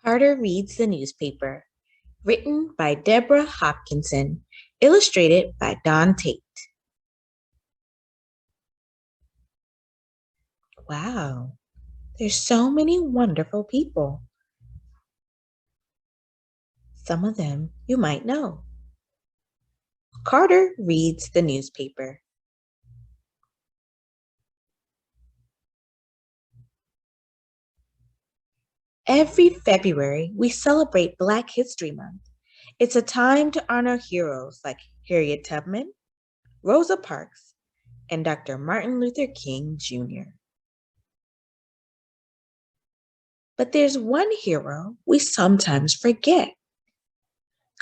Carter reads the newspaper. Written by Deborah Hopkinson. Illustrated by Tate. Wow, there's so many wonderful people. Some of them you might know. Carter reads the newspaper. Every February, we celebrate Black History Month. It's a time to honor heroes like Harriet Tubman, Rosa Parks, and Dr. Martin Luther King Jr. But there's one hero we sometimes forget.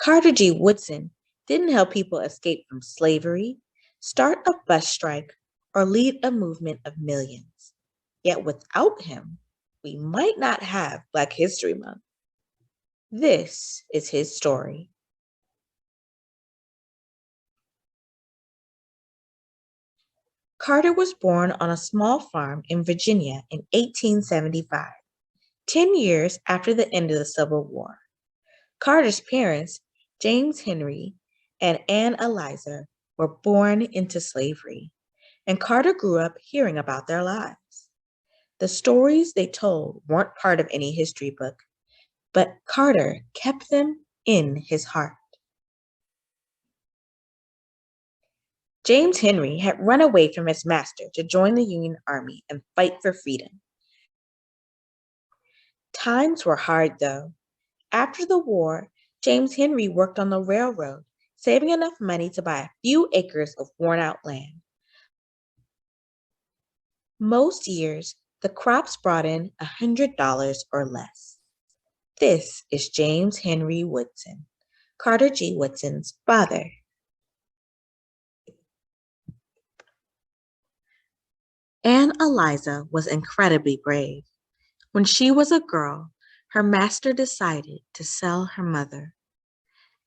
Carter G Woodson didn't help people escape from slavery, start a bus strike, or lead a movement of millions. Yet without him, we might not have Black History Month. This is his story. Carter was born on a small farm in Virginia in 1875, 10 years after the end of the Civil War. Carter's parents, James Henry and Anne Eliza, were born into slavery, and Carter grew up hearing about their lives. The stories they told weren't part of any history book, but Carter kept them in his heart. James Henry had run away from his master to join the Union Army and fight for freedom. Times were hard, though. After the war, James Henry worked on the railroad, saving enough money to buy a few acres of worn-out land. Most years, the crops brought in $100 or less. This is James Henry Woodson, Carter G. Woodson's father. Anne Eliza was incredibly brave. When she was a girl, her master decided to sell her mother.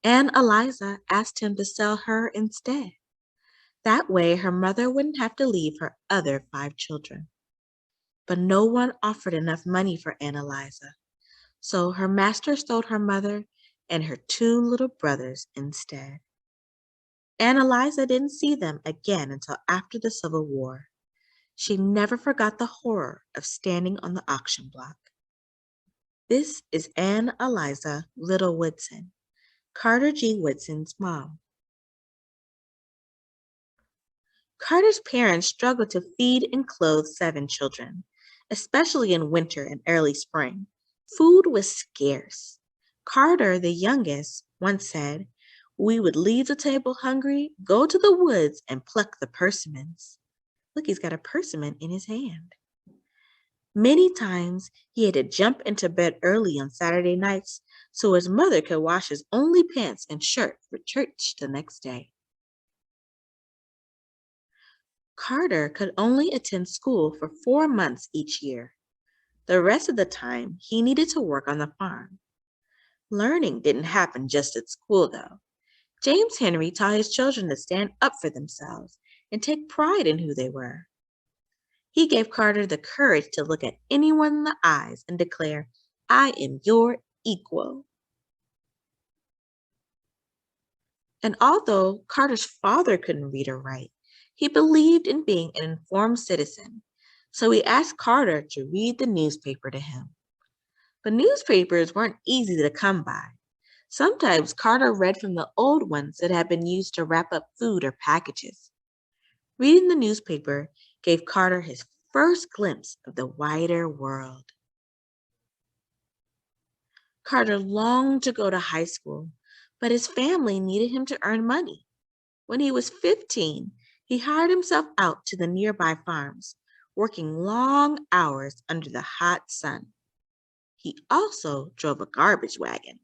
Anne Eliza asked him to sell her instead. That way, her mother wouldn't have to leave her other 5 children. But no one offered enough money for Anne Eliza, so her master sold her mother and her 2 little brothers instead. Anne Eliza didn't see them again until after the Civil War. She never forgot the horror of standing on the auction block. This is Anne Eliza Little Woodson, Carter G. Woodson's mom. Carter's parents struggled to feed and clothe 7 children, especially in winter and early spring. Food was scarce. Carter, the youngest, once said, "We would leave the table hungry, go to the woods, and pluck the persimmons." Look, he's got a persimmon in his hand. Many times he had to jump into bed early on Saturday nights so his mother could wash his only pants and shirt for church the next day. Carter could only attend school for 4 months each year. The rest of the time, he needed to work on the farm. Learning didn't happen just at school, though. James Henry taught his children to stand up for themselves and take pride in who they were. He gave Carter the courage to look at anyone in the eyes and declare, "I am your equal." And although Carter's father couldn't read or write, he believed in being an informed citizen, so he asked Carter to read the newspaper to him. But newspapers weren't easy to come by. Sometimes Carter read from the old ones that had been used to wrap up food or packages. Reading the newspaper gave Carter his first glimpse of the wider world. Carter longed to go to high school, but his family needed him to earn money. When he was 15, he hired himself out to the nearby farms, working long hours under the hot sun. He also drove a garbage wagon.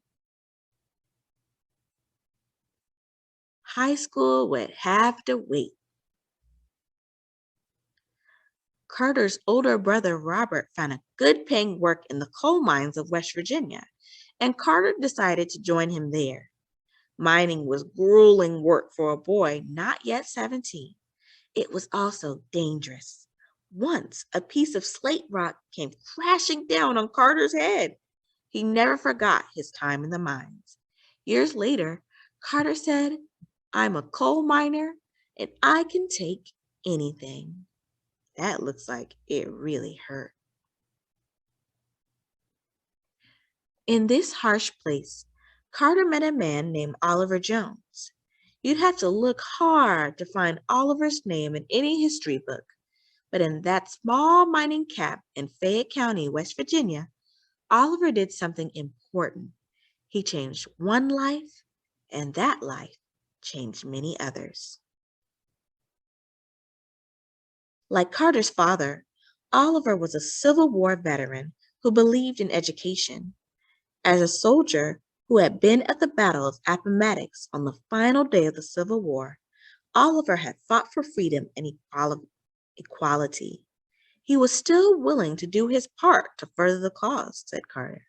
High school would have to wait. Carter's older brother Robert found a good-paying work in the coal mines of West Virginia, and Carter decided to join him there. Mining was grueling work for a boy not yet 17. It was also dangerous. Once, a piece of slate rock came crashing down on Carter's head. He never forgot his time in the mines. Years later, Carter said, "I'm a coal miner and I can take anything." That looks like it really hurt. In this harsh place, Carter met a man named Oliver Jones. You'd have to look hard to find Oliver's name in any history book, but in that small mining camp in Fayette County, West Virginia, Oliver did something important. He changed one life, and that life changed many others. Like Carter's father, Oliver was a Civil War veteran who believed in education. As a soldier who had been at the Battle of Appomattox on the final day of the Civil War, Oliver had fought for freedom and equality. He was still willing to do his part to further the cause, said Carter.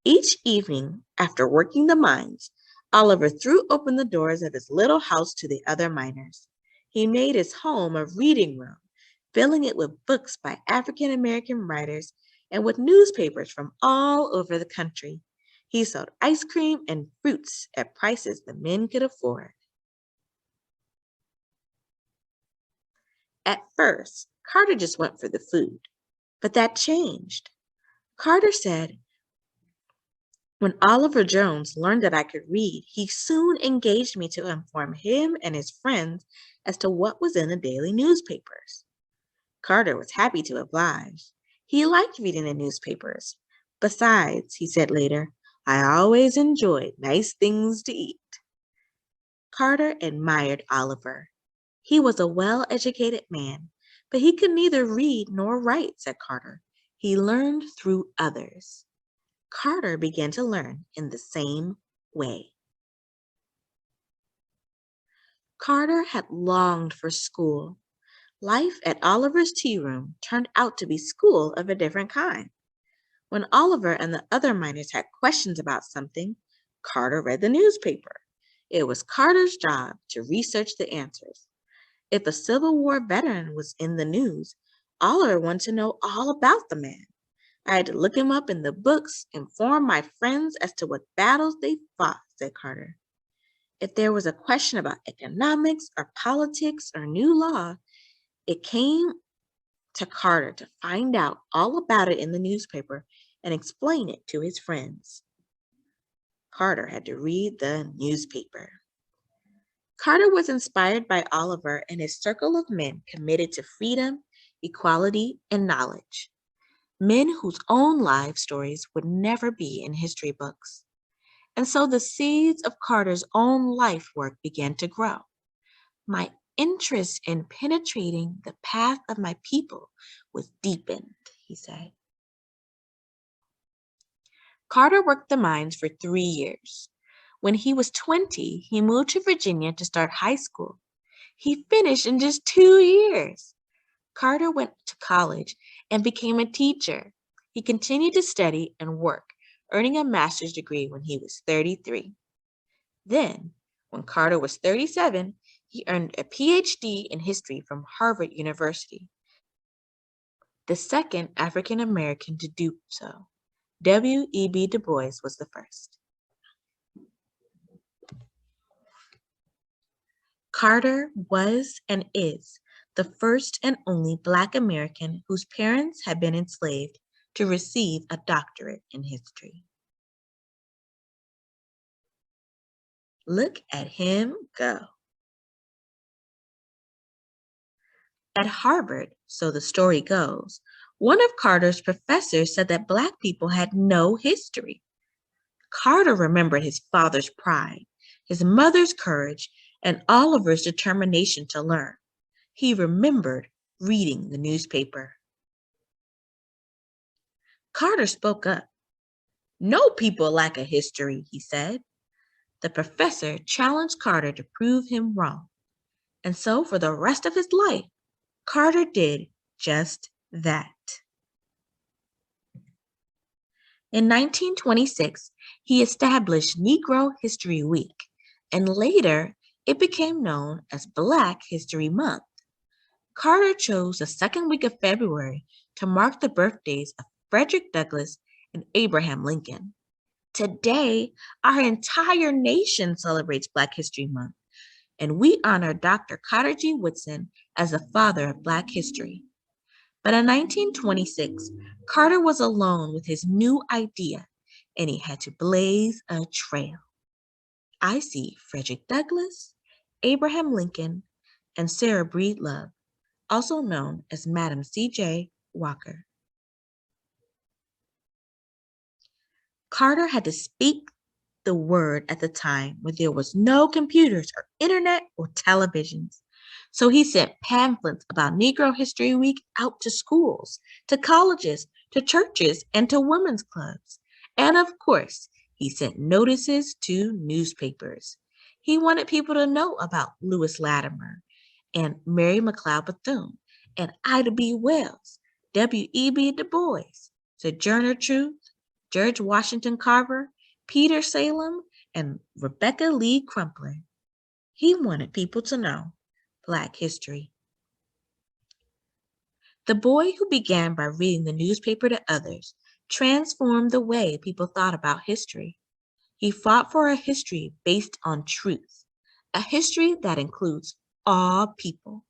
Each evening, after working the mines, Oliver threw open the doors of his little house to the other miners. He made his home a reading room, filling it with books by African American writers and with newspapers from all over the country. He sold ice cream and fruits at prices the men could afford. At first, Carter just went for the food, but that changed. Carter said, "When Oliver Jones learned that I could read, he soon engaged me to inform him and his friends as to what was in the daily newspapers." Carter was happy to oblige. He liked reading the newspapers. "Besides," he said later, "I always enjoyed nice things to eat." Carter admired Oliver. He was a well-educated man, but he could neither read nor write, said Carter. He learned through others. Carter began to learn in the same way. Carter had longed for school. Life at Oliver's tea room turned out to be school of a different kind. When Oliver and the other miners had questions about something, Carter read the newspaper. It was Carter's job to research the answers. If a Civil War veteran was in the news, Oliver wanted to know all about the man. I had to look him up in the books, inform my friends as to what battles they fought, said Carter. If there was a question about economics or politics or new law, it came to Carter to find out all about it in the newspaper and explain it to his friends. Carter had to read the newspaper. Carter was inspired by Oliver and his circle of men committed to freedom, equality, and knowledge. Men whose own life stories would never be in history books. And so the seeds of Carter's own life work began to grow. My interest in penetrating the path of my people was deepened, he said. Carter worked the mines for 3 years. When he was 20, he moved to Virginia to start high school. He finished in just 2 years. Carter went to college and became a teacher. He continued to study and work, earning a master's degree when he was 33. Then, when Carter was 37, he earned a PhD in history from Harvard University, the second African American to do so. W.E.B. Du Bois was the first. Carter was and is the first and only Black American whose parents had been enslaved to receive a doctorate in history. Look at him go. At Harvard, so the story goes, one of Carter's professors said that Black people had no history. Carter remembered his father's pride, his mother's courage, and Oliver's determination to learn. He remembered reading the newspaper. Carter spoke up. "No people lack a history," he said. The professor challenged Carter to prove him wrong. And so for the rest of his life, Carter did just that. In 1926, he established Negro History Week, and later it became known as Black History Month. Carter chose the second week of February to mark the birthdays of Frederick Douglass, and Abraham Lincoln. Today, our entire nation celebrates Black History Month, and we honor Dr. Carter G. Woodson as the father of Black history. But in 1926, Carter was alone with his new idea, and he had to blaze a trail. I see Frederick Douglass, Abraham Lincoln, and Sarah Breedlove, also known as Madam C.J. Walker. Carter had to speak the word at the time when there was no computers or internet or televisions. So he sent pamphlets about Negro History Week out to schools, to colleges, to churches, and to women's clubs. And of course, he sent notices to newspapers. He wanted people to know about Lewis Latimer and Mary McLeod Bethune and Ida B. Wells, W.E.B. Du Bois, Sojourner Truth, George Washington Carver, Peter Salem, and Rebecca Lee Crumpler. He wanted people to know Black history. The boy who began by reading the newspaper to others transformed the way people thought about history. He fought for a history based on truth, a history that includes all people.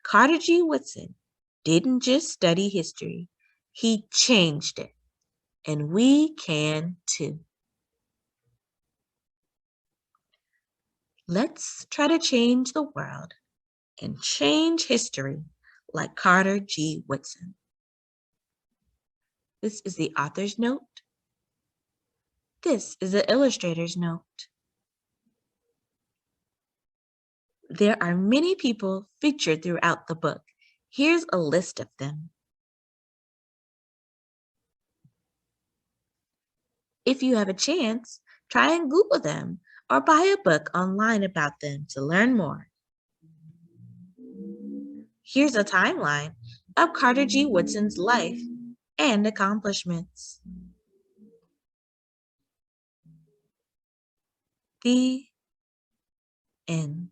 Carter G. Woodson didn't just study history, he changed it. And we can too. Let's try to change the world and change history like Carter G. Woodson. This is the author's note. This is the illustrator's note. There are many people featured throughout the book. Here's a list of them. If you have a chance, try and Google them or buy a book online about them to learn more. Here's a timeline of Carter G. Woodson's life and accomplishments. The end.